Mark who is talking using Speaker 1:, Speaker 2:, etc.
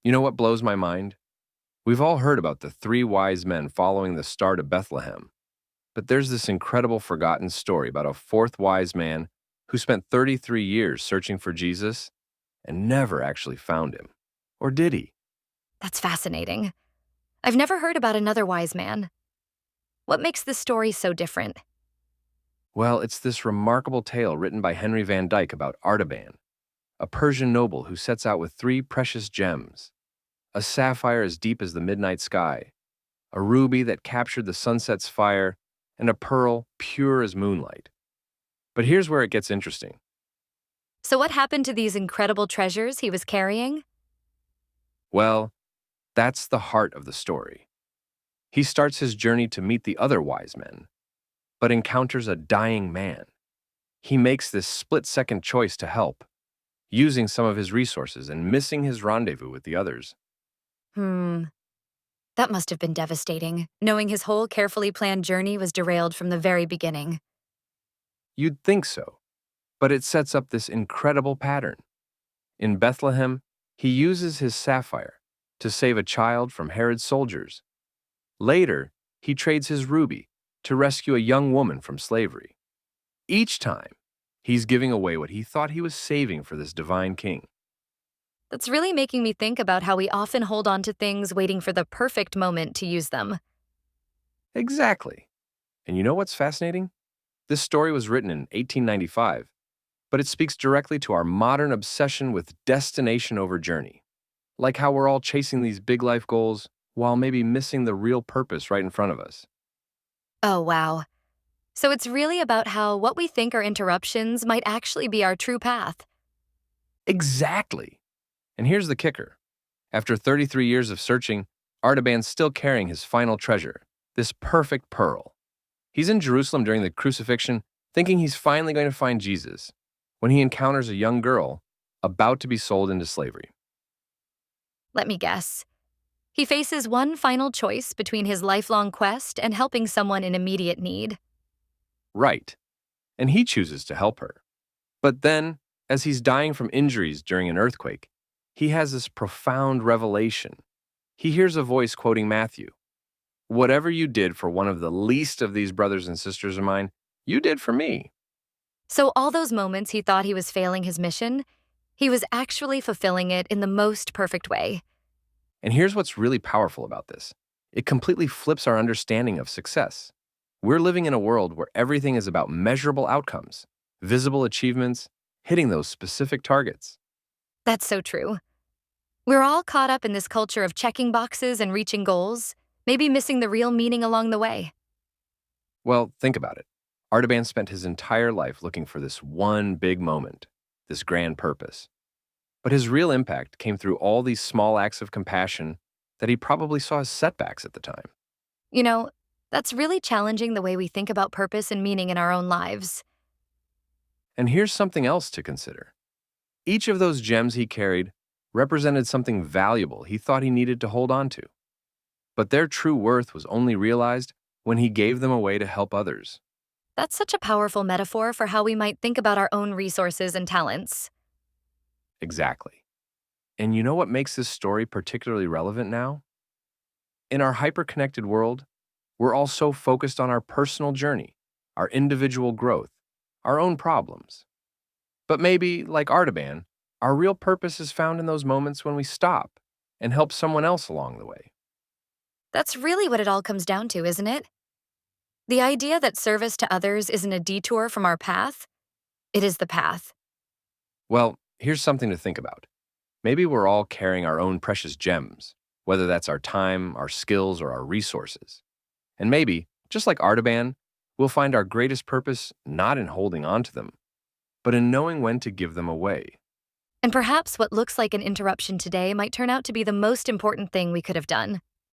Speaker 1: You know what blows my mind? We've all heard about the three wise men following the star to Bethlehem, but there's this incredible forgotten story about a fourth wise man who spent 33 years searching for Jesus and never actually found him. Or did he?
Speaker 2: That's fascinating. I've never heard about another wise man. What makes this story so different?
Speaker 1: Well, it's this remarkable tale written by Henry Van Dyke about Artaban, a Persian noble who sets out with three precious gems: a sapphire as deep as the midnight sky, a ruby that captured the sunset's fire, and a pearl pure as moonlight. But here's where it gets interesting.
Speaker 2: So, what happened to these incredible treasures he was carrying?
Speaker 1: Well, that's the heart of the story. He starts his journey to meet the other wise men, but encounters a dying man. He makes this split-second choice to help, using some of his resources and missing his rendezvous with the others.
Speaker 2: Hmm, that must have been devastating, knowing his whole carefully planned journey was derailed from the very beginning.
Speaker 1: You'd think so, but it sets up this incredible pattern. In Bethlehem, he uses his sapphire to save a child from Herod's soldiers. Later, he trades his ruby to rescue a young woman from slavery. Each time, he's giving away what he thought he was saving for this divine king.
Speaker 2: That's really making me think about how we often hold on to things waiting for the perfect moment to use them.
Speaker 1: Exactly. And you know what's fascinating? This story was written in 1895, but it speaks directly to our modern obsession with destination over journey. Like how we're all chasing these big life goals while maybe missing the real purpose right in front of us.
Speaker 2: Oh, wow. So it's really about how what we think are interruptions might actually be our true path.
Speaker 1: Exactly. And here's the kicker. After 33 years of searching, Artaban's still carrying his final treasure, this perfect pearl. He's in Jerusalem during the crucifixion, thinking he's finally going to find Jesus, when he encounters a young girl about to be sold into slavery.
Speaker 2: Let me guess. He faces one final choice between his lifelong quest and helping someone in immediate need.
Speaker 1: Right. And he chooses to help her. But then, as he's dying from injuries during an earthquake, he has this profound revelation. He hears a voice quoting Matthew: "Whatever you did for one of the least of these brothers and sisters of mine, you did for me."
Speaker 2: So, all those moments he thought he was failing his mission, he was actually fulfilling it in the most perfect way.
Speaker 1: And here's what's really powerful about this: it completely flips our understanding of success. We're living in a world where everything is about measurable outcomes, visible achievements, hitting those specific targets.
Speaker 2: That's so true. We're all caught up in this culture of checking boxes and reaching goals, maybe missing the real meaning along the way.
Speaker 1: Well, think about it. Artaban spent his entire life looking for this one big moment, this grand purpose. But his real impact came through all these small acts of compassion that he probably saw as setbacks at the time.
Speaker 2: You know, that's really challenging the way we think about purpose and meaning in our own lives.
Speaker 1: And here's something else to consider. Each of those gems he carried represented something valuable he thought he needed to hold on to. But their true worth was only realized when he gave them away to help others.
Speaker 2: That's such a powerful metaphor for how we might think about our own resources and talents.
Speaker 1: Exactly. And you know what makes this story particularly relevant now? In our hyper-connected world, we're all so focused on our personal journey, our individual growth, our own problems. But maybe, like Artaban, our real purpose is found in those moments when we stop and help someone else along the way.
Speaker 2: That's really what it all comes down to, isn't it? The idea that service to others isn't a detour from our path, it is the path.
Speaker 1: Well, here's something to think about. Maybe we're all carrying our own precious gems, whether that's our time, our skills, or our resources. And maybe, just like Artaban, we'll find our greatest purpose not in holding on to them, but in knowing when to give them away.
Speaker 2: And perhaps what looks like an interruption today might turn out to be the most important thing we could have done.